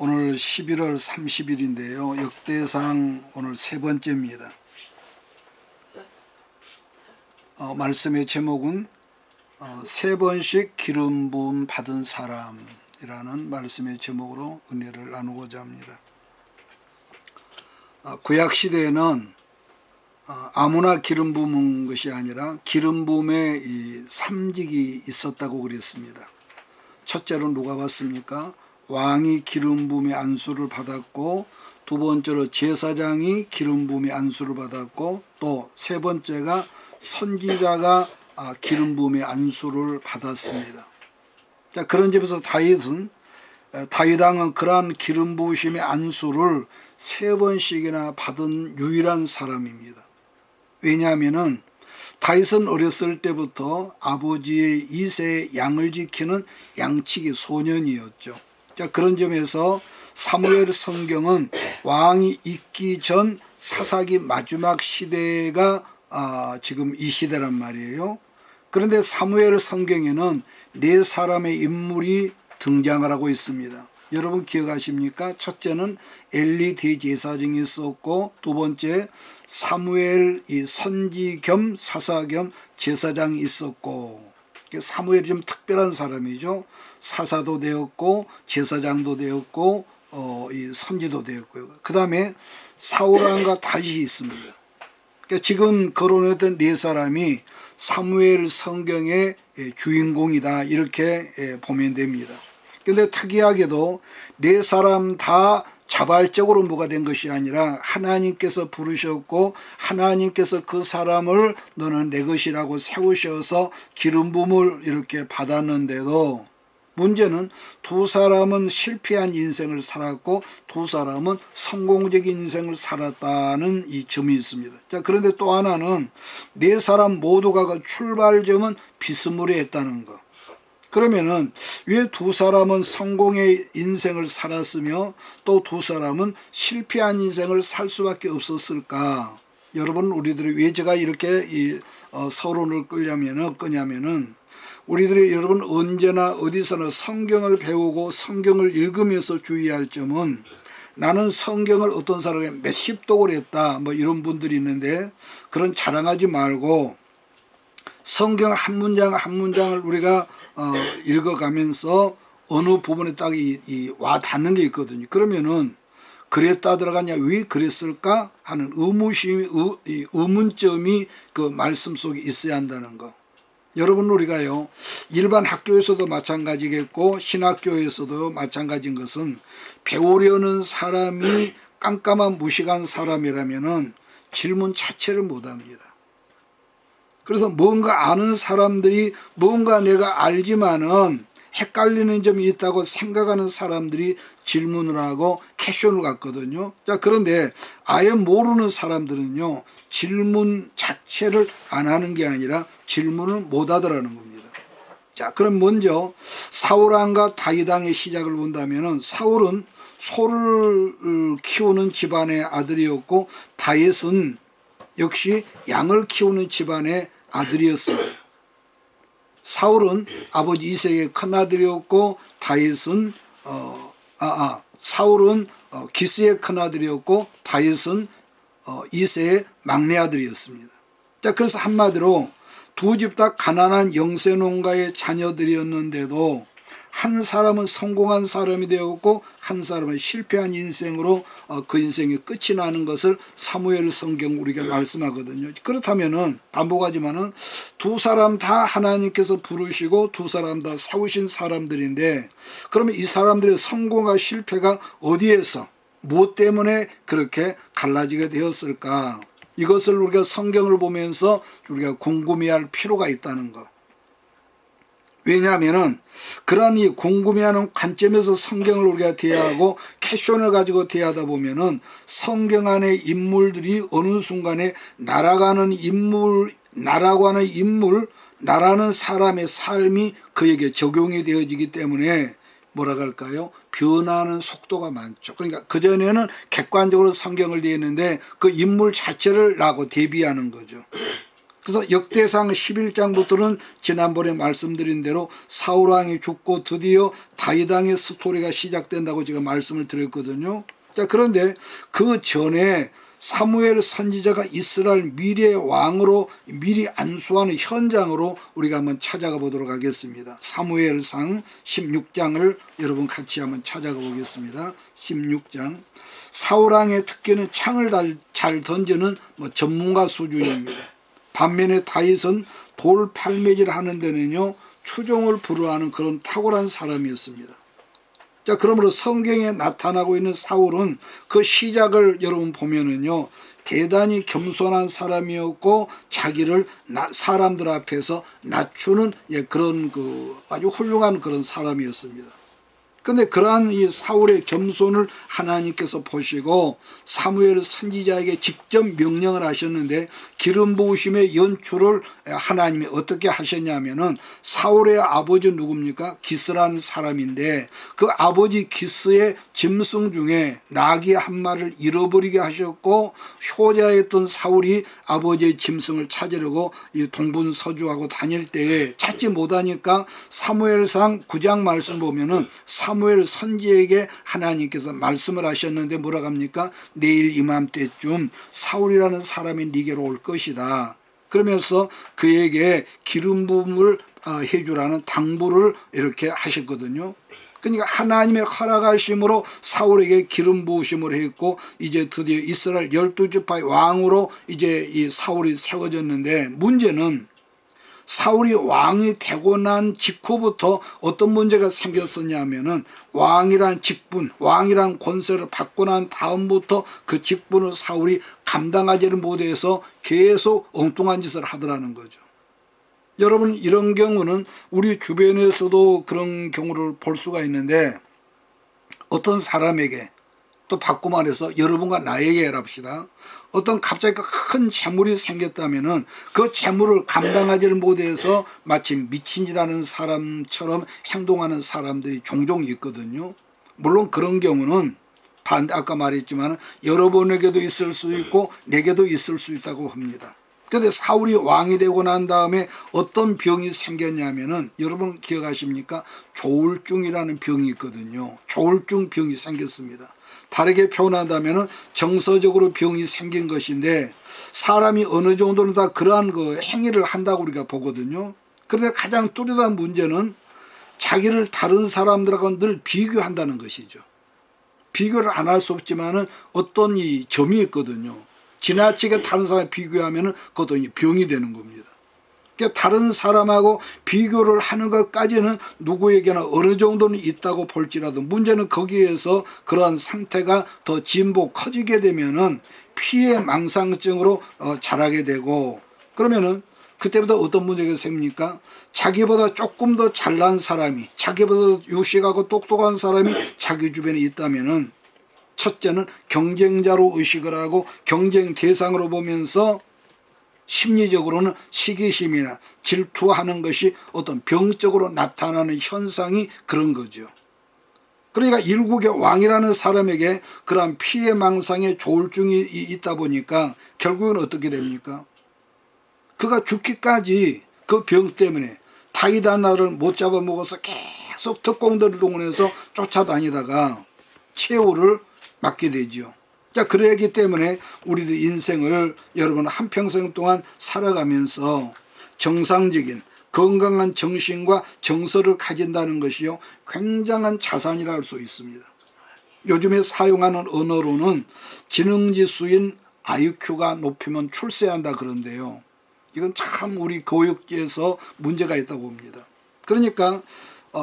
오늘 11월 30일인데요. 역대상 오늘 세 번째입니다. 말씀의 제목은 세 번씩 기름 부음 받은 사람이라는 말씀의 제목으로 은혜를 나누고자 합니다. 구약 시대에는 아무나 기름 부은 것이 아니라 기름 부음의 이 삼직이 있었다고 그랬습니다. 첫째로 누가 봤습니까? 왕이 기름 부음의 안수를 받았고, 두 번째로 제사장이 기름 부음의 안수를 받았고, 또 세 번째가 선지자가 기름 부음의 안수를 받았습니다. 자, 그런 점에서 다윗 왕은 그러한 기름 부으심의 안수를 세 번씩이나 받은 유일한 사람입니다. 왜냐하면은 다윗은 어렸을 때부터 아버지의 이세의 양을 지키는 양치기 소년이었죠. 자, 그런 점에서 사무엘 성경은 왕이 있기 전 사사기 마지막 시대가 지금 이 시대란 말이에요. 그런데 사무엘 성경에는 네 사람의 인물이 등장을 하고 있습니다. 여러분 기억하십니까? 첫째는 엘리 대제사장이 있었고, 두 번째 사무엘 이 선지 겸 사사 겸 제사장이 있었고, 사무엘이 좀 특별한 사람이죠. 사사도 되었고 제사장도 되었고 이 선지도 되었고요. 그 다음에 사울 왕과 다윗이 있습니다. 그러니까 지금 거론했던 네 사람이 사무엘 성경의 주인공이다, 이렇게 보면 됩니다. 그런데 특이하게도 네 사람 다 자발적으로 뭐가 된 것이 아니라 하나님께서 부르셨고, 하나님께서 그 사람을 너는 내 것이라고 세우셔서 기름 부음을 이렇게 받았는데도, 문제는 두 사람은 실패한 인생을 살았고 두 사람은 성공적인 인생을 살았다는 이 점이 있습니다. 자, 그런데 또 하나는 네 사람 모두가 그 출발점은 비스무리했다는 것. 그러면은 왜 두 사람은 성공의 인생을 살았으며 또 두 사람은 실패한 인생을 살 수밖에 없었을까? 여러분, 우리들이 왜 제가 이렇게 서론을 끄냐면은 우리들이 여러분 언제나 어디서나 성경을 배우고 성경을 읽으면서 주의할 점은, 나는 성경을 어떤 사람에게 몇십 독을 했다 뭐 이런 분들이 있는데, 그런 자랑하지 말고 성경 한 문장 한 문장을 우리가 읽어가면서 어느 부분에 딱 와 닿는 게 있거든요. 그러면은 그랬다 들어가냐, 왜 그랬을까 하는 의문점이 그 말씀 속에 있어야 한다는 거. 여러분, 우리가요 일반 학교에서도 마찬가지겠고 신학교에서도 마찬가지인 것은, 배우려는 사람이 깜깜한 무식한 사람이라면은 질문 자체를 못합니다. 그래서 뭔가 아는 사람들이 뭔가 내가 알지만은 헷갈리는 점이 있다고 생각하는 사람들이 질문을 하고 퀘션을 갖거든요. 자, 그런데 아예 모르는 사람들은요 질문 자체를 안 하는 게 아니라 질문을 못 하더라는 겁니다. 자, 그럼 먼저 사울 왕과 다윗 왕의 시작을 본다면은, 사울은 소를 키우는 집안의 아들이었고 다윗은 역시 양을 키우는 집안의 아들이었습니다. 사울은 아버지 이새의 큰아들이었고 다윗은 사울은 기스의 큰아들이었고 다윗은 이새의 막내 아들이었습니다. 자, 그래서 한마디로 두 집 다 가난한 영세 농가의 자녀들이었는데도 한 사람은 성공한 사람이 되었고 한 사람은 실패한 인생으로 그 인생이 끝이 나는 것을 사무엘 성경 우리가 말씀하거든요. 그렇다면은 반복하지만은 두 사람 다 하나님께서 부르시고 두 사람 다 세우신 사람들인데, 그러면 이 사람들의 성공과 실패가 어디에서 무엇 때문에 그렇게 갈라지게 되었을까? 이것을 우리가 성경을 보면서 우리가 궁금해할 필요가 있다는 것. 왜냐하면은 그러한 이 궁금해하는 관점에서 성경을 우리가 대하고 퀘션을 가지고 대하다 보면은 성경 안의 인물들이 어느 순간에 나라고 하는 인물, 나라는 사람의 삶이 그에게 적용이 되어지기 때문에 뭐라고 할까요? 변화하는 속도가 많죠. 그러니까 그전에는 객관적으로 성경을 대했는데 그 인물 자체를 나고 대비하는 거죠. 그래서 역대상 11장부터는 지난번에 말씀드린 대로 사울 왕이 죽고 드디어 다윗 왕의 스토리가 시작된다고 제가 말씀을 드렸거든요. 자, 그런데 그 전에 사무엘 선지자가 이스라엘 미래 왕으로 미리 안수하는 현장으로 우리가 한번 찾아가 보도록 하겠습니다. 사무엘상 16장을 여러분 같이 한번 찾아가 보겠습니다. 16장. 사울왕의 특기는 창을 잘 던지는 전문가 수준입니다. 반면에 다윗은 돌 팔매질 하는 데는요 추종을 불허하는 그런 탁월한 사람이었습니다. 자, 그러므로 성경에 나타나고 있는 사울은 그 시작을 여러분 보면은요 대단히 겸손한 사람이었고 자기를 사람들 앞에서 낮추는 그런 아주 훌륭한 그런 사람이었습니다. 그런데 그러한 이 사울의 겸손을 하나님께서 보시고 사무엘 선지자에게 직접 명령을 하셨는데 기름 부으심의 연출을 하나님이 어떻게 하셨냐면은 사울의 아버지 누굽니까? 기스라는 사람인데 그 아버지 기스의 짐승 중에 나귀 한 마리를 잃어버리게 하셨고 효자였던 사울이 아버지의 짐승을 찾으려고 이 동분서주하고 다닐 때에 찾지 못하니까 사무엘상 9장 말씀 보면은 사무엘 선지에게 하나님께서 말씀을 하셨는데 뭐라고 합니까? 내일 이맘때쯤 사울이라는 사람이 네게로 올 것이다. 그러면서 그에게 기름 부음을 해주라는 당부를 이렇게 하셨거든요. 그러니까 하나님의 허락하심으로 사울에게 기름 부으심을 했고 이제 드디어 이스라엘 12지파의 왕으로 이제 이 사울이 세워졌는데 문제는 사울이 왕이 되고 난 직후부터 어떤 문제가 생겼었냐면은 왕이란 직분, 왕이란 권세를 받고 난 다음부터 그 직분을 사울이 감당하지를 못해서 계속 엉뚱한 짓을 하더라는 거죠. 여러분 이런 경우는 우리 주변에서도 그런 경우를 볼 수가 있는데 어떤 사람에게 또 바꿔 말해서 여러분과 나에게 해랍시다. 어떤 갑자기 큰 재물이 생겼다면은 그 재물을 감당하지를 못해서 마치 미친 짓 하는 사람처럼 행동하는 사람들이 종종 있거든요. 물론 그런 경우는 아까 말했지만 여러분에게도 있을 수 있고 내게도 있을 수 있다고 합니다. 그런데 사울이 왕이 되고 난 다음에 어떤 병이 생겼냐면은 여러분 기억하십니까? 조울증이라는 병이 있거든요. 조울증 병이 생겼습니다. 다르게 표현한다면 정서적으로 병이 생긴 것인데 사람이 어느 정도는 다 그러한 그 행위를 한다고 우리가 보거든요. 그런데 가장 뚜렷한 문제는 자기를 다른 사람들하고 늘 비교한다는 것이죠. 비교를 안 할 수 없지만은 어떤 이 점이 있거든요. 지나치게 다른 사람과 비교하면은 그것도 병이 되는 겁니다. 그러니까 다른 사람하고 비교를 하는 것까지는 누구에게나 어느 정도는 있다고 볼지라도 문제는 거기에서 그러한 상태가 더 진보 커지게 되면은 피해 망상증으로 자라게 되고 그러면은 그때부터 어떤 문제가 생깁니까? 자기보다 조금 더 잘난 사람이 자기보다 유식하고 똑똑한 사람이 자기 주변에 있다면은 첫째는 경쟁자로 의식을 하고 경쟁 대상으로 보면서 심리적으로는 시기심이나 질투하는 것이 어떤 병적으로 나타나는 현상이 그런 거죠. 그러니까 일국의 왕이라는 사람에게 그러한 피해망상의 조울증이 있다 보니까 결국은 어떻게 됩니까? 그가 죽기까지 그 병 때문에 다윗 하나를 못 잡아먹어서 계속 특공들을 동원해서 쫓아다니다가 최후를 맞게 되죠. 자, 그러기 때문에 우리도 인생을 여러분 한평생 동안 살아가면서 정상적인 건강한 정신과 정서를 가진다는 것이요 굉장한 자산이라 할 수 있습니다. 요즘에 사용하는 언어로는 지능지수인 IQ가 높으면 출세한다 그런데요. 이건 참 우리 교육에서 문제가 있다고 봅니다. 그러니까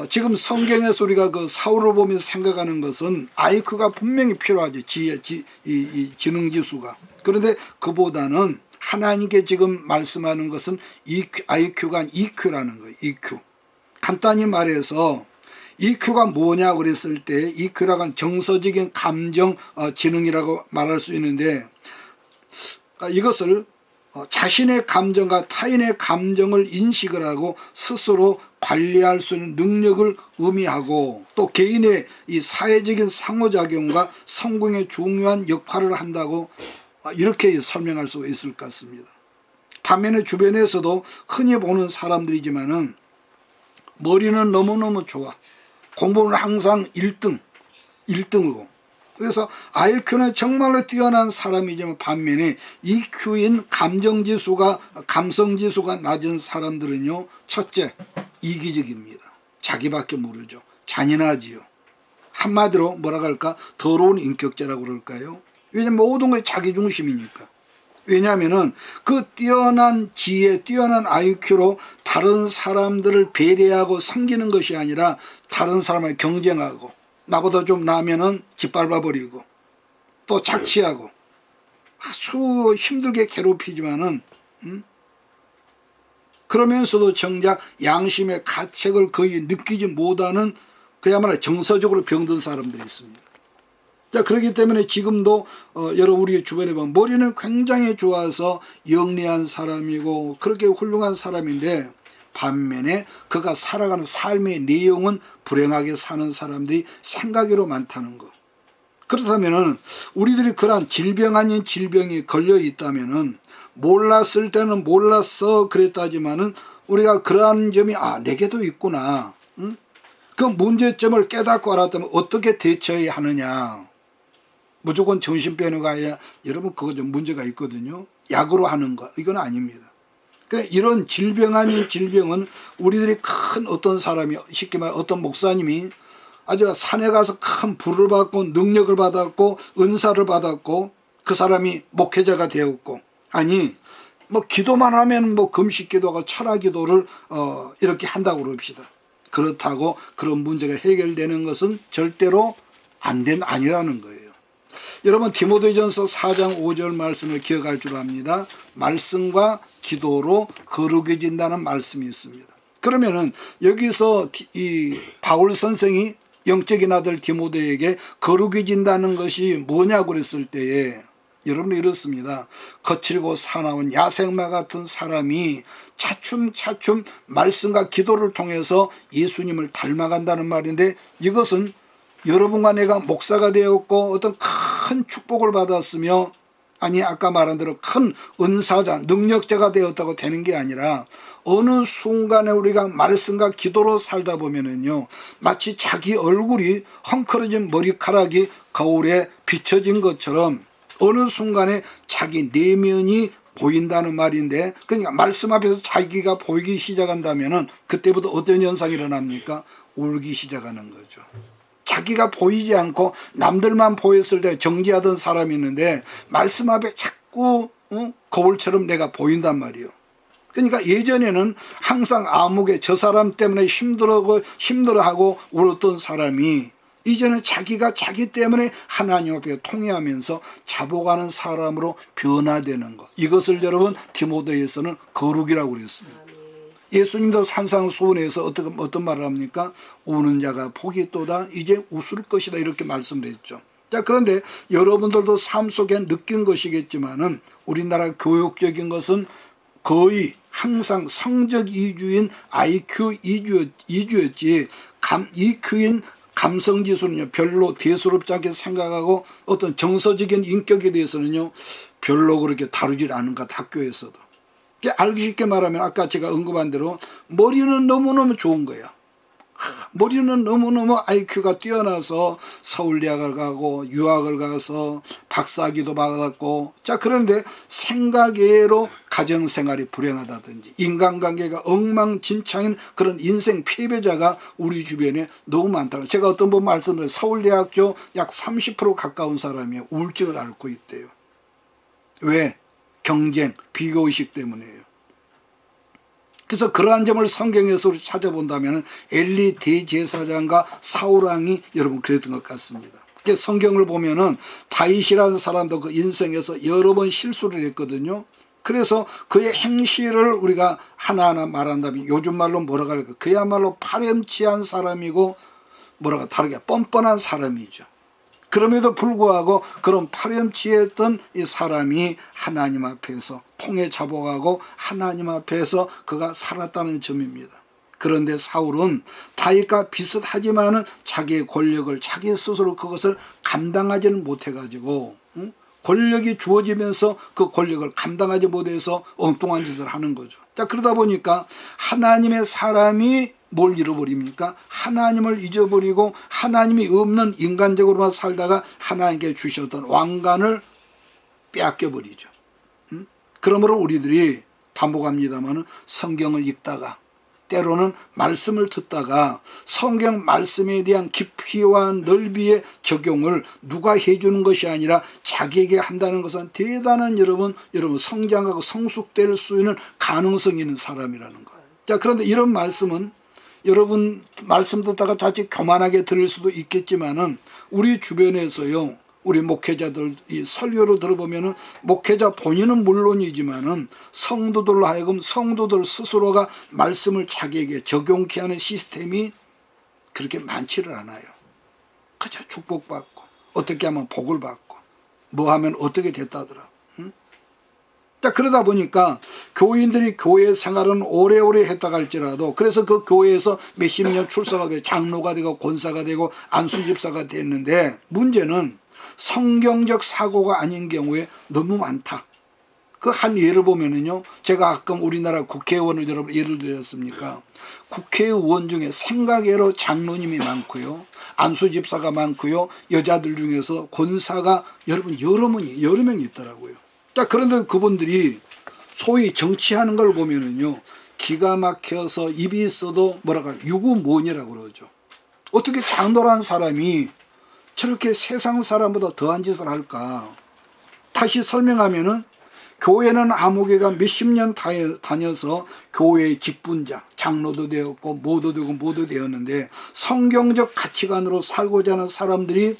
지금 성경에서 우리가 그 사울을 보면서 생각하는 것은 IQ가 분명히 필요하죠. 이 지능지수가. 그런데 그보다는 하나님께 지금 말씀하는 것은 IQ가 아닌 EQ라는 거예요. EQ. 간단히 말해서 EQ가 뭐냐 그랬을 때 EQ라고 하는 정서적인 감정 지능이라고 말할 수 있는데 이것을 자신의 감정과 타인의 감정을 인식을 하고 스스로 관리할 수 있는 능력을 의미하고 또 개인의 이 사회적인 상호작용과 성공에 중요한 역할을 한다고 이렇게 설명할 수 있을 것 같습니다. 반면에 주변에서도 흔히 보는 사람들이지만은 머리는 너무너무 좋아. 공부는 항상 1등으로. 그래서 IQ는 정말로 뛰어난 사람이지만 반면에 EQ인 감성지수가 낮은 사람들은요, 첫째, 이기적입니다. 자기밖에 모르죠. 잔인하지요. 한마디로 뭐라 할까? 더러운 인격자라고 그럴까요? 왜냐면 모든 게 자기중심이니까. 왜냐하면은 그 뛰어난 지혜, 뛰어난 IQ로 다른 사람들을 배려하고 섬기는 것이 아니라 다른 사람을 경쟁하고 나보다 좀 나면은 짓밟아버리고 또 착취하고 아주 힘들게 괴롭히지만은 그러면서도 정작 양심의 가책을 거의 느끼지 못하는 그야말로 정서적으로 병든 사람들이 있습니다. 자, 그렇기 때문에 지금도 여러분 우리 주변에 보면 머리는 굉장히 좋아서 영리한 사람이고 그렇게 훌륭한 사람인데 반면에 그가 살아가는 삶의 내용은 불행하게 사는 사람들이 생각으로 많다는 것. 그렇다면은 우리들이 그러한 질병 아닌 질병이 걸려 있다면은 몰랐을 때는 몰랐어 그랬다지만은 우리가 그러한 점이 내게도 있구나. 그 문제점을 깨닫고 알았다면 어떻게 대처해야 하느냐. 무조건 정신병원에 가야 여러분 그거 좀 문제가 있거든요. 약으로 하는 거 이건 아닙니다. 그러니까 이런 질병 아닌 질병은 우리들이 큰 어떤 사람이 쉽게 말해 어떤 목사님이 아주 산에 가서 큰 불을 받고 능력을 받았고 은사를 받았고 그 사람이 목회자가 되었고 아니 뭐 기도만 하면 뭐 금식 기도가 철학 기도를 이렇게 한다고 그럽시다. 그렇다고 그런 문제가 해결되는 것은 절대로 아니라는 거예요. 여러분 디모데전서 4장 5절 말씀을 기억할 줄 압니다. 말씀과 기도로 거룩해진다는 말씀이 있습니다. 그러면은 여기서 이 바울 선생이 영적인 아들 디모데에게 거룩해진다는 것이 뭐냐고 그랬을 때에 여러분이 이렇습니다. 거칠고 사나운 야생마 같은 사람이 차츰차츰 말씀과 기도를 통해서 예수님을 닮아간다는 말인데 이것은 여러분과 내가 목사가 되었고 어떤 큰 축복을 받았으며 아니 아까 말한 대로 큰 은사자 능력자가 되었다고 되는 게 아니라 어느 순간에 우리가 말씀과 기도로 살다 보면은요 마치 자기 얼굴이 헝클어진 머리카락이 거울에 비춰진 것처럼 어느 순간에 자기 내면이 보인다는 말인데 그러니까 말씀 앞에서 자기가 보이기 시작한다면은 그때부터 어떤 현상이 일어납니까? 울기 시작하는 거죠. 자기가 보이지 않고 남들만 보였을 때 정지하던 사람이 있는데 말씀 앞에 자꾸 거울처럼 내가 보인단 말이에요. 그러니까 예전에는 항상 암흑에 저 사람 때문에 힘들어하고 울었던 사람이 이제는 자기가 자기 때문에 하나님 앞에 통회하면서 자복하는 사람으로 변화되는 것. 이것을 여러분 디모데에서는 거룩이라고 그랬습니다. 예수님도 산상수훈에서 어떤 말을 합니까? 우는 자가 복이 있도다 이제 웃을 것이다 이렇게 말씀을 했죠. 자, 그런데 여러분들도 삶 속에 느낀 것이겠지만은 우리나라 교육적인 것은 거의 항상 성적 이주인 IQ 이주였지 EQ인 감성지수는요 별로 대수롭지 않게 생각하고 어떤 정서적인 인격에 대해서는요 별로 그렇게 다루질 않은 것 같아요. 학교에서도. 알기 쉽게 말하면 아까 제가 언급한 대로 머리는 너무너무 좋은 거야. 머리는 너무너무 IQ가 뛰어나서 서울대학을 가고 유학을 가서 박사학위도 받았고 자 그런데 생각외로 가정생활이 불행하다든지 인간관계가 엉망진창인 그런 인생 패배자가 우리 주변에 너무 많다. 제가 어떤 분 말씀드려요. 서울대학교 약 30% 가까운 사람이 우울증을 앓고 있대요. 왜? 경쟁, 비교의식 때문이에요. 그래서 그러한 점을 성경에서 찾아본다면 엘리 대제사장과 사울왕이 여러분 그랬던 것 같습니다. 성경을 보면은 다윗이라는 사람도 그 인생에서 여러 번 실수를 했거든요. 그래서 그의 행실을 우리가 하나하나 말한다면 요즘 말로 뭐라고 할까? 그야말로 파렴치한 사람이고 뭐라고 다르게 뻔뻔한 사람이죠. 그럼에도 불구하고 그런 파렴치했던 이 사람이 하나님 앞에서 통해 자복하고 하나님 앞에서 그가 살았다는 점입니다. 그런데 사울은 다윗과 비슷하지만은 자기의 권력을 자기 스스로 그것을 감당하지는 못해가지고 권력이 주어지면서 그 권력을 감당하지 못해서 엉뚱한 짓을 하는 거죠. 자, 그러다 보니까 하나님의 사람이 뭘 잃어버립니까? 하나님을 잊어버리고 하나님이 없는 인간적으로만 살다가 하나님께 주셨던 왕관을 빼앗겨버리죠. 그러므로 우리들이 반복합니다만 성경을 읽다가 때로는 말씀을 듣다가 성경 말씀에 대한 깊이와 넓이의 적용을 누가 해주는 것이 아니라 자기에게 한다는 것은 대단한 여러분 성장하고 성숙될 수 있는 가능성이 있는 사람이라는 것. 자, 그런데 이런 말씀은 여러분 말씀 듣다가 자칫 교만하게 들을 수도 있겠지만은 우리 주변에서요, 우리 목회자들 이 설교로 들어보면은 목회자 본인은 물론이지만은 성도들로 하여금 성도들 스스로가 말씀을 자기에게 적용케 하는 시스템이 그렇게 많지를 않아요. 그저 축복받고 어떻게 하면 복을 받고 뭐 하면 어떻게 됐다더라. 자, 그러다 보니까 교인들이 교회 생활은 오래오래 했다가 할지라도 그래서 그 교회에서 몇십 년 출사가 되고 장로가 되고 권사가 되고 안수집사가 됐는데 문제는 성경적 사고가 아닌 경우에 너무 많다. 그 한 예를 보면은요, 제가 가끔 우리나라 국회의원을 여러분 예를 들었습니까? 국회의원 중에 생각외로 장로님이 많고요, 안수집사가 많고요, 여자들 중에서 권사가 여러분 여러 명이 있더라고요. 자, 그런데 그분들이 소위 정치하는 걸 보면은요, 기가 막혀서 입이 있어도 뭐라고 할까, 유구무원이라고 그러죠. 어떻게 장로란 사람이 저렇게 세상 사람보다 더한 짓을 할까? 다시 설명하면은 교회는 아무개가 몇십 년 다녀서 교회의 직분자, 장로도 되었고 뭐도 되고 뭐도 되었는데 성경적 가치관으로 살고자 하는 사람들이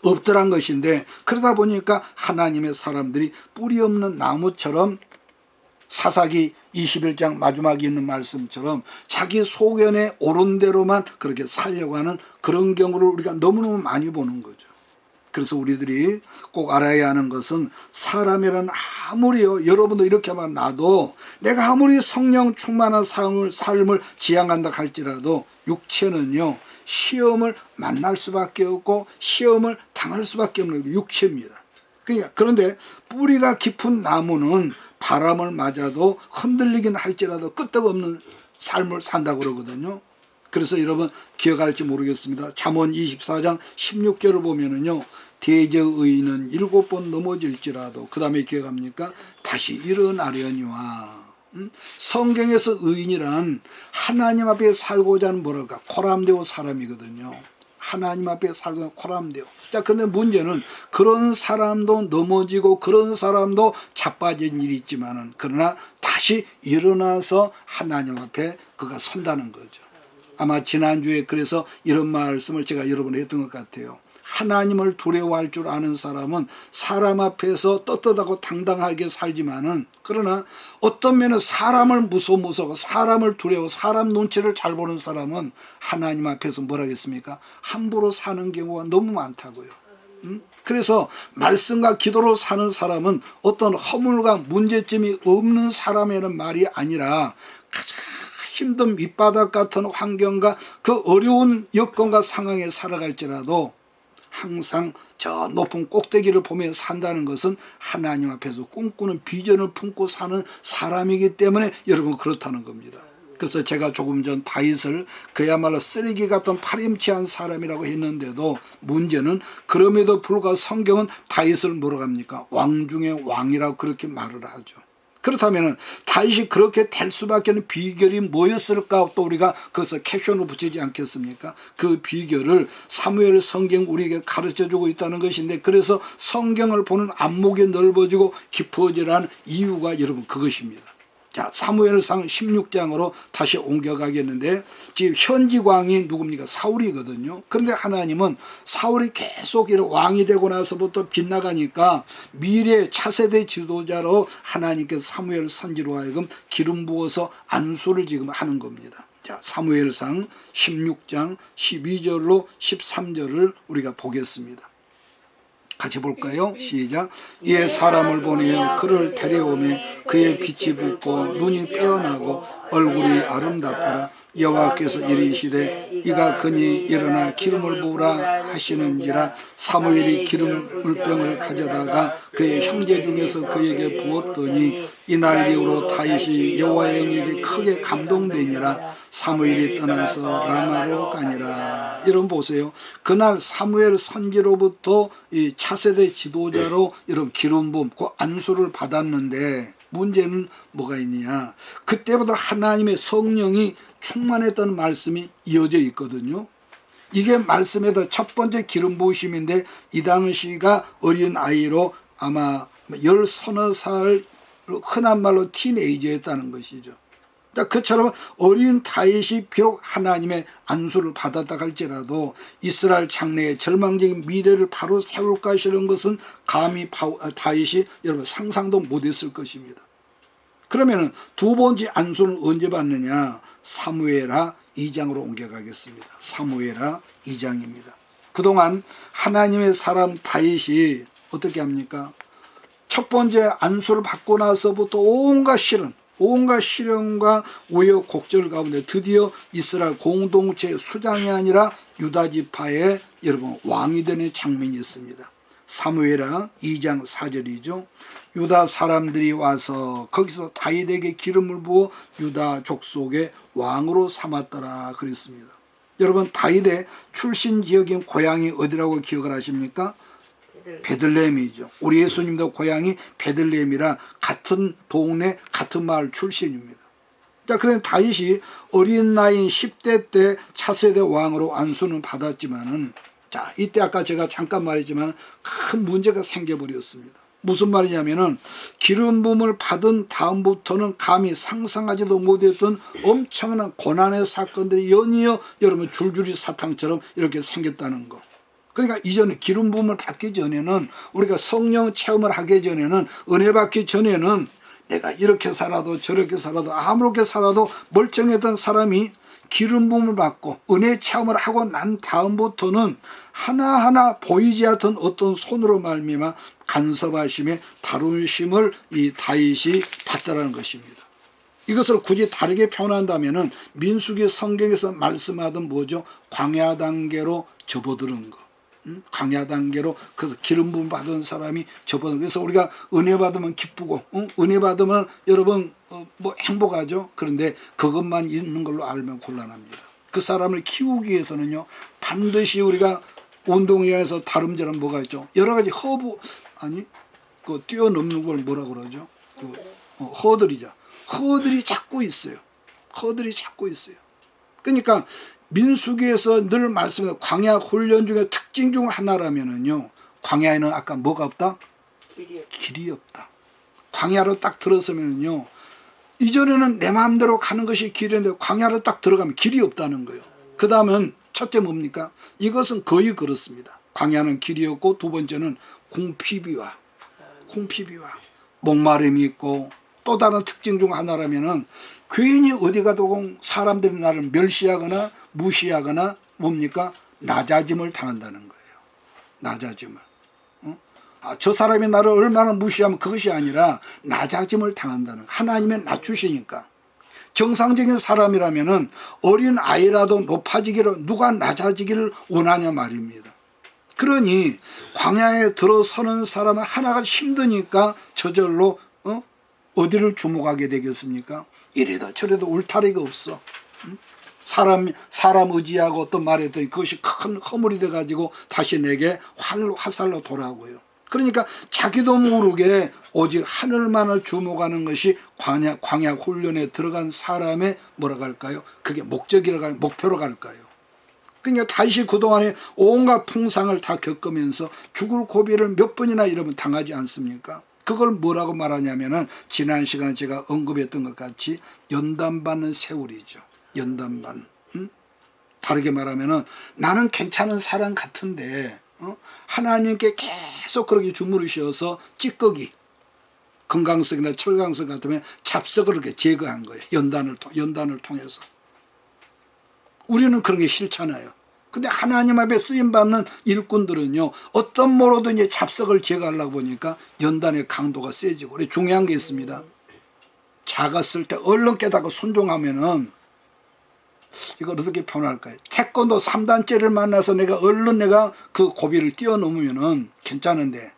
없더란 것인데, 그러다 보니까 하나님의 사람들이 뿌리 없는 나무처럼 사사기 21장 마지막에 있는 말씀처럼 자기 소견에 옳은 대로만 그렇게 살려고 하는 그런 경우를 우리가 너무너무 많이 보는 거죠. 그래서 우리들이 꼭 알아야 하는 것은 사람이란 아무리요, 여러분도 이렇게 말 나도 내가 아무리 성령 충만한 삶을 지향한다 할지라도 육체는요, 시험을 만날 수밖에 없고 시험을 당할 수밖에 없는 육체입니다. 그런데 뿌리가 깊은 나무는 바람을 맞아도 흔들리긴 할지라도 끄떡없는 삶을 산다고 그러거든요. 그래서 여러분 기억할지 모르겠습니다. 잠언 24장 16절을 보면은요, 대저의인은 7번 넘어질지라도 그 다음에 기억합니까? 다시 일어나려니와. 성경에서 의인이란 하나님 앞에 살고자 하는 뭐랄까, 코람데오 사람이거든요. 하나님 앞에 살고 코람데오. 자, 근데 문제는 그런 사람도 넘어지고 그런 사람도 자빠진 일이 있지만은 그러나 다시 일어나서 하나님 앞에 그가 선다는 거죠. 아마 지난주에 그래서 이런 말씀을 제가 여러분에 했던 것 같아요. 하나님을 두려워할 줄 아는 사람은 사람 앞에서 떳떳하고 당당하게 살지만은 그러나 어떤 면은 사람을 무서워 사람을 두려워 사람 눈치를 잘 보는 사람은 하나님 앞에서 뭐라겠습니까? 함부로 사는 경우가 너무 많다고요. 그래서 말씀과 기도로 사는 사람은 어떤 허물과 문제점이 없는 사람이라는 말이 아니라 가장 힘든 밑바닥 같은 환경과 그 어려운 여건과 상황에 살아갈지라도 항상 저 높은 꼭대기를 보며 산다는 것은 하나님 앞에서 꿈꾸는 비전을 품고 사는 사람이기 때문에 여러분 그렇다는 겁니다. 그래서 제가 조금 전 다윗을 그야말로 쓰레기 같은 파렴치한 사람이라고 했는데도 문제는 그럼에도 불구하고 성경은 다윗을 뭐라고 합니까? 왕 중에 왕이라고 그렇게 말을 하죠. 그렇다면 다윗이 그렇게 될 수밖에 없는 비결이 뭐였을까? 또 우리가 그것을 캡션을 붙이지 않겠습니까? 그 비결을 사무엘 성경 우리에게 가르쳐주고 있다는 것인데, 그래서 성경을 보는 안목이 넓어지고 깊어지라는 이유가 여러분 그것입니다. 자, 사무엘상 16장으로 다시 옮겨가겠는데, 지금 현직왕이 누굽니까? 사울이거든요. 그런데 하나님은 사울이 계속 왕이 되고 나서부터 빗나가니까 미래 차세대 지도자로 하나님께서 사무엘 선지로 하여금 기름 부어서 안수를 지금 하는 겁니다. 자, 사무엘상 16장 12절로 13절을 우리가 보겠습니다. 같이 볼까요? 시작. 이에 사람을 보내어 그를 데려오매 그의 빛이 붓고 눈이 빼어나고 얼굴이 아름답더라. 여호와께서 이르시되 이가 그니 일어나 기름을 부으라 하시는지라. 사무엘이 기름물병을 가져다가 그의 형제 중에서 그에게 부었더니 이날 이후로 다윗이 여호와의 영에게 크게 감동되니라. 사무엘이 떠나서 라마로 가니라. 여러분 보세요. 그날 사무엘 선지로부터 이 차세대 지도자로 여러분 기름 부음 그 안수를 받았는데 문제는 뭐가 있느냐. 그때부터 하나님의 성령이 충만했던 말씀이 이어져 있거든요. 이게 말씀에서 첫 번째 기름 부으심인데 이 당시가 어린 아이로 아마 10서너 살 흔한 말로 티네이저였다는 것이죠. 그처럼 어린 다윗이 비록 하나님의 안수를 받았다 할지라도 이스라엘 장래의 절망적인 미래를 바로 세울 것이라는 것은 감히 다윗이 여러분 상상도 못했을 것입니다. 그러면 두 번째 안수는 언제 받느냐. 사무엘하 2장으로 옮겨가겠습니다. 사무엘하 2장입니다. 그동안 하나님의 사람 다윗이 어떻게 합니까? 첫 번째 안수를 받고 나서부터 온갖 시련과 우여곡절 가운데 드디어 이스라엘 공동체의 수장이 아니라 유다 지파의 여러분 왕이 되는 장면이 있습니다. 사무엘하 2장 4절이죠. 유다 사람들이 와서 거기서 다윗에게 기름을 부어 유다 족속의 왕으로 삼았더라 그랬습니다. 여러분 다윗의 출신 지역인 고향이 어디라고 기억을 하십니까? 베들레헴이죠. 우리 예수님도 고향이 베들레헴이라 같은 동네 같은 마을 출신입니다. 자, 그런데 다윗이 어린 나이인 10대 때 차세대 왕으로 안수는 받았지만은 자, 이때 아까 제가 잠깐 말했지만 큰 문제가 생겨버렸습니다. 무슨 말이냐면은 기름 부음을 받은 다음부터는 감히 상상하지도 못했던 엄청난 고난의 사건들이 연이어 여러분 줄줄이 사탕처럼 이렇게 생겼다는 거. 그러니까 이전에 기름 부음을 받기 전에는 우리가 성령 체험을 하기 전에는 은혜 받기 전에는 내가 이렇게 살아도 저렇게 살아도 아무렇게 살아도 멀쩡했던 사람이 기름 부음을 받고 은혜 체험을 하고 난 다음부터는 하나하나 보이지 않던 어떤 손으로 말미암아 간섭하심에 다루심을 이 다윗이 받더라는 것입니다. 이것을 굳이 다르게 표현한다면은 민수기 성경에서 말씀하던 뭐죠? 광야 단계로 접어드는 거. 광야 단계로 그 기름 부음 받은 사람이 접어든. 그래서 우리가 은혜 받으면 기쁘고 은혜 받으면 여러분 뭐 행복하죠. 그런데 그것만 있는 걸로 알면 곤란합니다. 그 사람을 키우기 위해서는요 반드시 우리가 운동회에서 다름질은 뭐가 있죠? 여러 가지 그 뛰어넘는 걸 뭐라 그러죠? 허들이죠. 허들이 자꾸 있어요. 허들이 자꾸 있어요. 그러니까 민수기에서 늘 말씀해서 광야 훈련 중에 특징 중 하나라면은요, 광야에는 아까 뭐가 없다? 길이 없다. 광야로 딱 들어서면은요, 이전에는 내 마음대로 가는 것이 길인데 광야로 딱 들어가면 길이 없다는 거예요. 그 다음은 첫째 뭡니까? 이것은 거의 그렇습니다. 광야는 길이 없고 두 번째는 궁핍이와 목마름이 있고 또 다른 특징 중 하나라면은 괜히 어디 가도 사람들이 나를 멸시하거나 무시하거나 뭡니까? 낮아짐을 당한다는 거예요. 낮아짐을. 저 사람이 나를 얼마나 무시하면 그것이 아니라 낮아짐을 당한다는 거예요. 하나님의 낮추시니까. 정상적인 사람이라면은 어린 아이라도 높아지기를 누가 낮아지기를 원하냐 말입니다. 그러니 광야에 들어서는 사람은 하나가 힘드니까 저절로 어디를 주목하게 되겠습니까? 이래도 저래도 울타리가 없어. 사람 의지하고 어떤 말했더니 그것이 큰 허물이 돼가지고 다시 내게 화살로 돌아오고요. 그러니까 자기도 모르게 오직 하늘만을 주목하는 것이 광야 훈련에 들어간 사람의 뭐라고 할까요? 그게 목표로 갈까요? 그러니까 다시 그동안에 온갖 풍상을 다 겪으면서 죽을 고비를 몇 번이나 이러면 당하지 않습니까? 그걸 뭐라고 말하냐면은 지난 시간에 제가 언급했던 것 같이 연단받는 세월이죠. 연단받는. 다르게 말하면은 나는 괜찮은 사람 같은데 하나님께 계속 그렇게 주무르셔서 찌꺼기, 금강석이나 철강석 같으면 잡석을 이렇게 제거한 거예요. 연단을 통해서. 우리는 그런 게 싫잖아요. 근데 하나님 앞에 쓰임받는 일꾼들은요, 어떤 모로든지 잡석을 제거하려고 보니까 연단의 강도가 세지고, 중요한 게 있습니다. 작았을 때 얼른 깨닫고 순종하면은 이걸 어떻게 표현할까요? 태권도 3단째를 만나서 얼른 그 고비를 뛰어넘으면은 괜찮은데,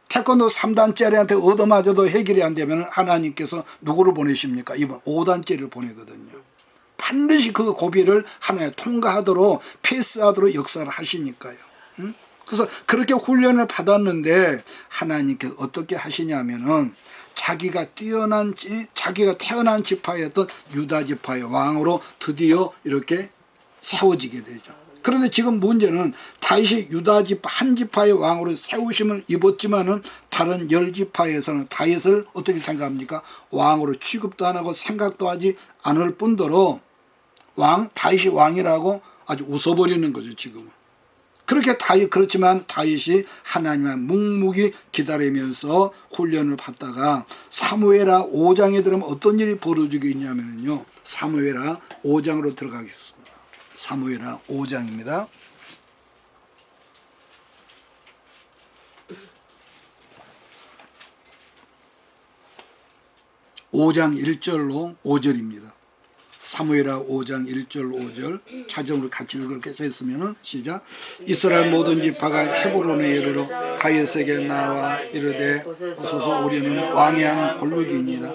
태권도 3단짜리한테 얻어맞아도 해결이 안 되면 하나님께서 누구를 보내십니까? 이번 5단짜리를 보내거든요. 반드시 그 고비를 하나에 통과하도록 패스하도록 역사를 하시니까요. 응? 그래서 그렇게 훈련을 받았는데 하나님께서 어떻게 하시냐면은 자기가 태어난 지파였던 유다 지파의 왕으로 드디어 이렇게 세워지게 되죠. 그런데 지금 문제는 다윗이 유다 지파 한 지파의 왕으로 세우심을 입었지만은 다른 10지파에서는 다윗을 어떻게 생각합니까? 왕으로 취급도 안 하고 생각도 하지 않을 뿐더러 다윗이 왕이라고 아주 웃어버리는 거죠, 지금은. 그렇지만 다윗이 하나님의 묵묵히 기다리면서 훈련을 받다가 사무엘하 5장에 들어가면 어떤 일이 벌어지게 있냐면요. 사무엘하 5장으로 들어가겠습니다. 사무엘하 5장입니다. 5장 1절로 5절입니다. 사무엘하 5장 1절 5절 차점으로 같이 읽겠으면 시작. 이스라엘 모든 지파가 헤브론에 이르러 다윗에게 나와 이르되 오소서 우리는 왕의 골육이니이다.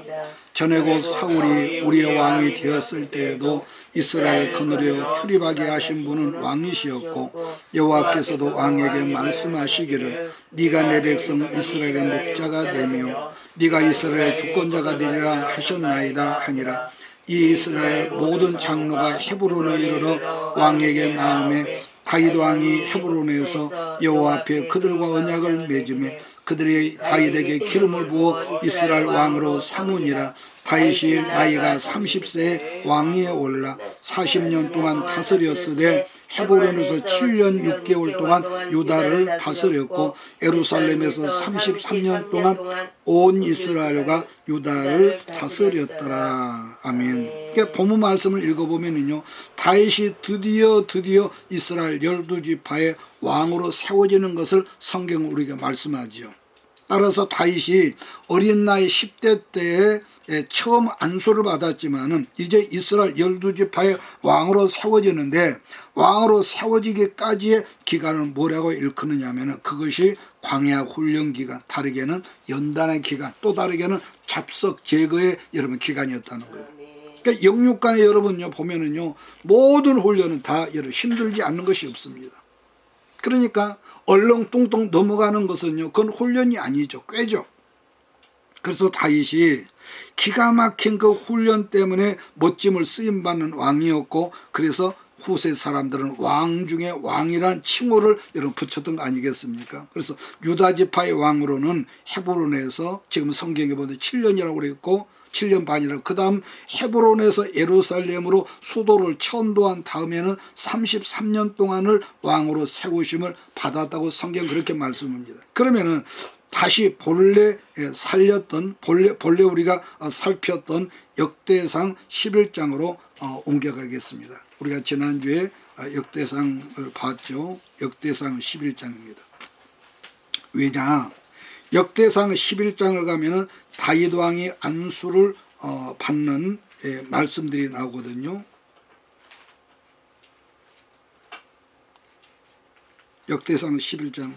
전에 곧 사울이 우리의 왕이 되었을 때에도 이스라엘을 거느려 출입하게 하신 분은 왕이시었고 여호와께서도 왕에게 말씀하시기를 네가 내 백성 이스라엘의 목자가 되며 네가 이스라엘의 주권자가 되리라 하셨나이다 하니라. 이 이스라엘 모든 장로가 헤브론에 이르러 왕에게 나오매 다윗 왕이 헤브론에서 여호와 앞에 그들과 언약을 맺으며 그들이 다윗에게 기름을 부어 이스라엘 왕으로 삼으니라. 다윗이 나이가 30세에 왕위에 올라 40년 동안 다스렸으되 헤브론에서 7년 6개월 동안 유다를 다스렸고 예루살렘에서 33년 동안 온 이스라엘과 유다를 다스렸더라. 아멘. 본문 말씀을 읽어보면요, 다윗이 드디어 이스라엘 12지파의 왕으로 세워지는 것을 성경은 우리에게 말씀하지요. 따라서 다윗이 어린 나이 10대 때에 처음 안수를 받았지만은 이제 이스라엘 12지파의 왕으로 세워지는데, 왕으로 세워지기까지의 기간을 뭐라고 일컫느냐면은 그것이 광야 훈련 기간, 다르게는 연단의 기간, 또 다르게는 잡석 제거의 여러분 기간이었다는 거예요. 그러니까 영육간에 여러분요 보면은요 모든 훈련은 다 여러분 힘들지 않는 것이 없습니다. 그러니까 얼렁뚱뚱 넘어가는 것은요 그건 훈련이 아니죠, 꾀죠. 그래서 다윗이 기가 막힌 그 훈련 때문에 멋짐을 쓰임받는 왕이었고, 그래서 후세 사람들은 왕 중에 왕이란 칭호를 여러분 붙였던 거 아니겠습니까? 그래서 유다 지파의 왕으로는 헤브론에서 지금 성경에 보면 7년이라고 그랬고 7년 반이라고, 그 다음 헤브론에서 예루살렘으로 수도를 천도한 다음에는 33년 동안을 왕으로 세우심을 받았다고 성경 그렇게 말씀합니다. 그러면은 다시 본래 우리가 살폈던 역대상 11장으로 옮겨가겠습니다. 우리가 지난주에 역대상을 봤죠. 역대상 11장입니다. 왜냐? 역대상 11장을 가면은 다윗 왕이 안수를 받는 말씀들이 나오거든요. 역대상 11장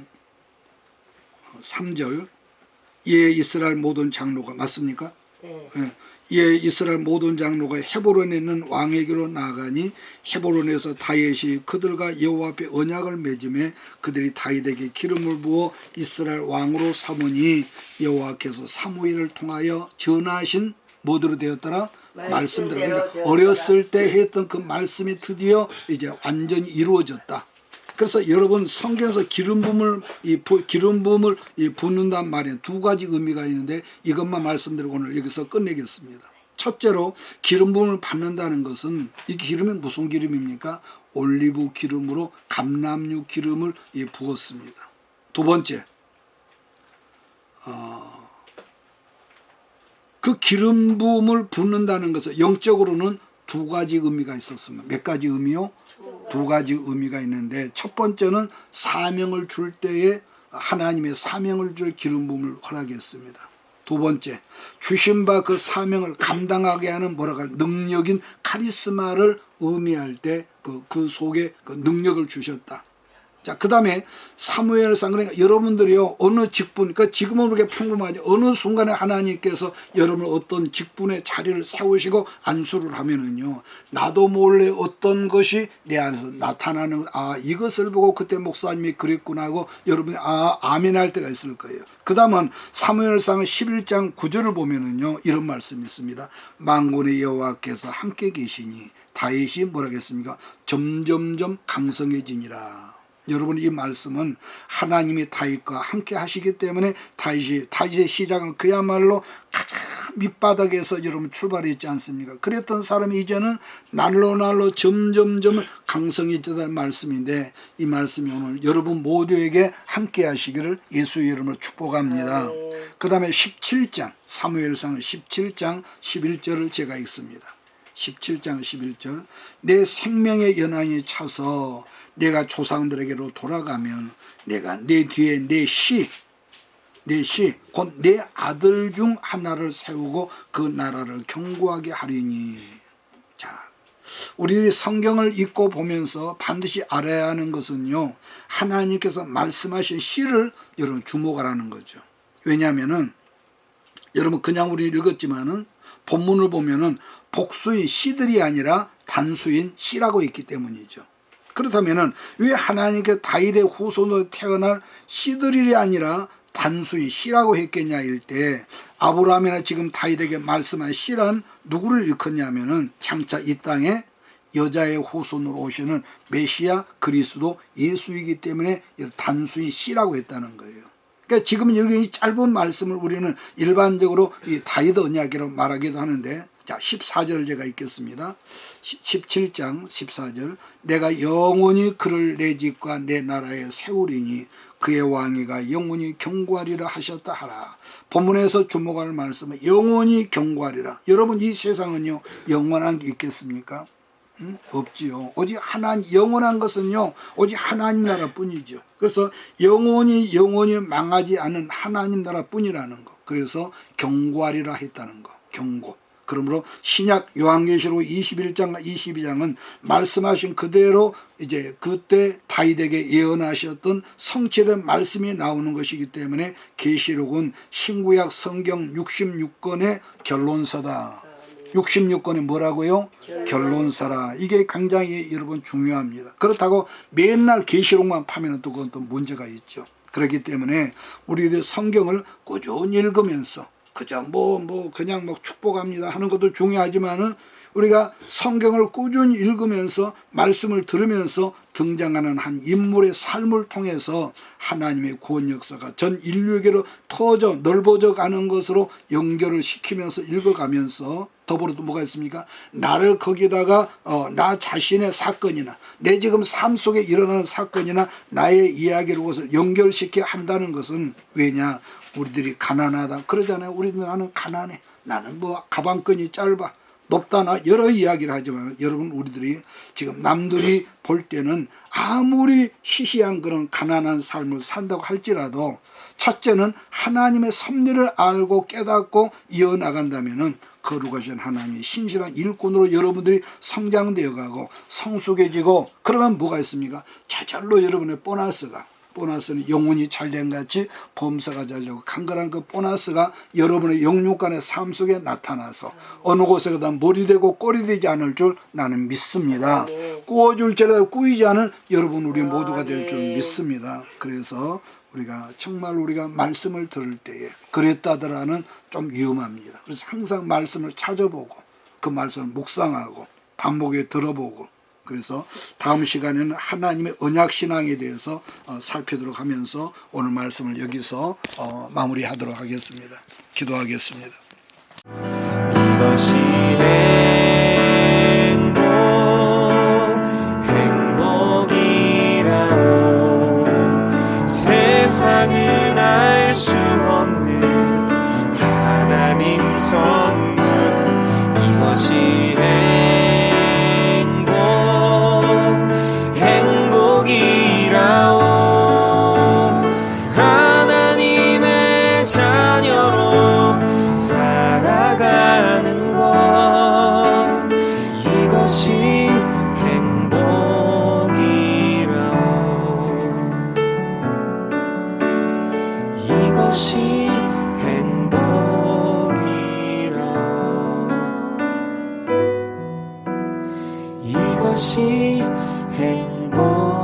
3절. 예, 이스라엘 모든 장로가, 맞습니까? 네. 예, 이스라엘 모든 장로가 헤브론에 있는 왕에게로 나아가니 헤브론에서 다윗이 그들과 여호와 앞에 언약을 맺음에 그들이 다윗에게 기름을 부어 이스라엘 왕으로 삼으니 여호와께서 사무엘을 통하여 전하신 뭐대로 되었더라? 말씀대로. 그러니까 어렸을 때 했던 그 말씀이 드디어 이제 완전히 이루어졌다. 그래서 여러분 성경에서 기름 부음을 붓는단 말이에요. 두 가지 의미가 있는데 이것만 말씀드리고 오늘 여기서 끝내겠습니다. 첫째로 기름 부음을 받는다는 것은 이 기름이 무슨 기름입니까? 올리브 기름으로 감람류 기름을 부었습니다. 두 번째, 그 기름 부음을 붓는다는 것은 영적으로는 두 가지 의미가 있었습니다. 몇 가지 의미요? 두 가지 의미가 있는데, 첫 번째는 사명을 줄 때에 하나님의 사명을 줄 기름 부음을 허락했습니다. 두 번째, 주신 바 그 사명을 감당하게 하는 뭐라고 할 능력인 카리스마를 의미할 때 그 속에 그 능력을 주셨다. 자, 그 다음에 사무엘상, 그러니까 여러분들이요, 어느 직분, 그러니까 지금은 그렇게 평범하지, 어느 순간에 하나님께서 여러분을 어떤 직분의 자리를 세우시고 안수를 하면은요, 나도 몰래 어떤 것이 내 안에서 나타나는, 아, 이것을 보고 그때 목사님이 그랬구나 하고 여러분이 아멘 할 때가 있을 거예요. 그 다음은 사무엘상 11장 9절을 보면은요, 이런 말씀이 있습니다. 만군의 여호와께서 함께 계시니 다윗이 뭐라겠습니까? 점점점 강성해지니라. 여러분, 이 말씀은 하나님이 다윗과 함께 하시기 때문에 다윗의 시작은 그야말로 가장 밑바닥에서 여러분 출발했지 않습니까? 그랬던 사람이 이제는 날로 점점점 강성해지다는 말씀인데, 이 말씀이 오늘 여러분 모두에게 함께 하시기를 예수의 이름으로 축복합니다. 그 다음에 17장, 사무엘상 17장 11절을 제가 읽습니다. 17장 11절, 내 생명의 연한이 차서 내가 조상들에게로 돌아가면 내가 내 뒤에 내 씨 곧 내 아들 중 하나를 세우고 그 나라를 견고하게 하리니. 자, 우리들이 성경을 읽고 보면서 반드시 알아야 하는 것은요, 하나님께서 말씀하신 씨를 여러분 주목하라는 거죠. 왜냐하면은 여러분 그냥 우리 읽었지만은 본문을 보면은 복수인 씨들이 아니라 단수인 씨라고 있기 때문이죠. 그렇다면은 왜 하나님께 다윗의 후손으로 태어날 씨들이 아니라 단수인 씨라고 했겠냐 할 때, 아브라함이나 지금 다윗에게 말씀한 씨란 누구를 일컫냐면은 장차 이 땅에 여자의 후손으로 오시는 메시아 그리스도 예수이기 때문에 단수인 씨라고 했다는 거예요. 그러니까 지금 읽은 이 짧은 말씀을 우리는 일반적으로 이 다윗 언약이라고 말하기도 하는데, 자, 14절 제가 읽겠습니다. 17장 14절, 내가 영원히 그를 내 집과 내 나라에 세우리니 그의 왕위가 영원히 견고하리라 하셨다 하라. 본문에서 주목할 말씀은 영원히 견고하리라. 여러분, 이 세상은요, 영원한 게 있겠습니까? 없지요. 오직 영원한 것은요, 오직 하나님 나라뿐이죠. 그래서 영원히 망하지 않은 하나님 나라뿐이라는 거. 그래서 견고하리라 했다는 거. 견고. 그러므로 신약 요한계시록 21장과 22장은 말씀하신 그대로 이제 그때 다윗에게 예언하셨던 성취된 말씀이 나오는 것이기 때문에 계시록은 신구약 성경 66권의 결론서다. 66권이 뭐라고요? 결론서라. 이게 굉장히 여러분 중요합니다. 그렇다고 맨날 계시록만 파면 또 그건 또 문제가 있죠. 그렇기 때문에 우리들 성경을 꾸준히 읽으면서 그저 그냥 축복합니다 하는 것도 중요하지만은 우리가 성경을 꾸준히 읽으면서 말씀을 들으면서 등장하는 한 인물의 삶을 통해서 하나님의 구원 역사가 전 인류에게로 터져 넓어져 가는 것으로 연결을 시키면서 읽어가면서, 더불어 또 뭐가 있습니까? 나를 거기다가 나 자신의 사건이나 내 지금 삶 속에 일어나는 사건이나 나의 이야기를 그것을 연결시켜야 한다는 것은, 왜냐? 우리들이 가난하다 그러잖아요. 나는 가난해, 나는 가방끈이 짧아, 높다나 여러 이야기를 하지만, 여러분 우리들이 지금 남들이 볼 때는 아무리 시시한 그런 가난한 삶을 산다고 할지라도, 첫째는 하나님의 섭리를 알고 깨닫고 이어나간다면은 거룩하신 하나님의 신실한 일꾼으로 여러분들이 성장되어 가고 성숙해지고, 그러면 뭐가 있습니까? 저절로 여러분의 보너스는 영혼이 잘된 같이 범사가 잘되고, 간결한 그 보너스가 여러분의 영육간의 삶 속에 나타나서 어느 곳에 그다음 머리 되고 꼬리 되지 않을 줄 나는 믿습니다. 꾸어줄지라도 꾸이지 않은 여러분 우리 모두가 될 줄 믿습니다. 그래서 우리가 말씀을 들을 때에 그랬다더라는 좀 위험합니다. 그래서 항상 말씀을 찾아보고 그 말씀을 묵상하고 반복해 들어보고, 그래서 다음 시간에는 하나님의 언약신앙에 대해서 살피도록 하면서 오늘 말씀을 여기서 마무리하도록 하겠습니다. 기도하겠습니다. 이것이 행복이라고 세상은 알 수 없는 하나님 선물, 이것이 행복이라오. 하나님의 자녀로 이것이 행복이라. 이것이 행복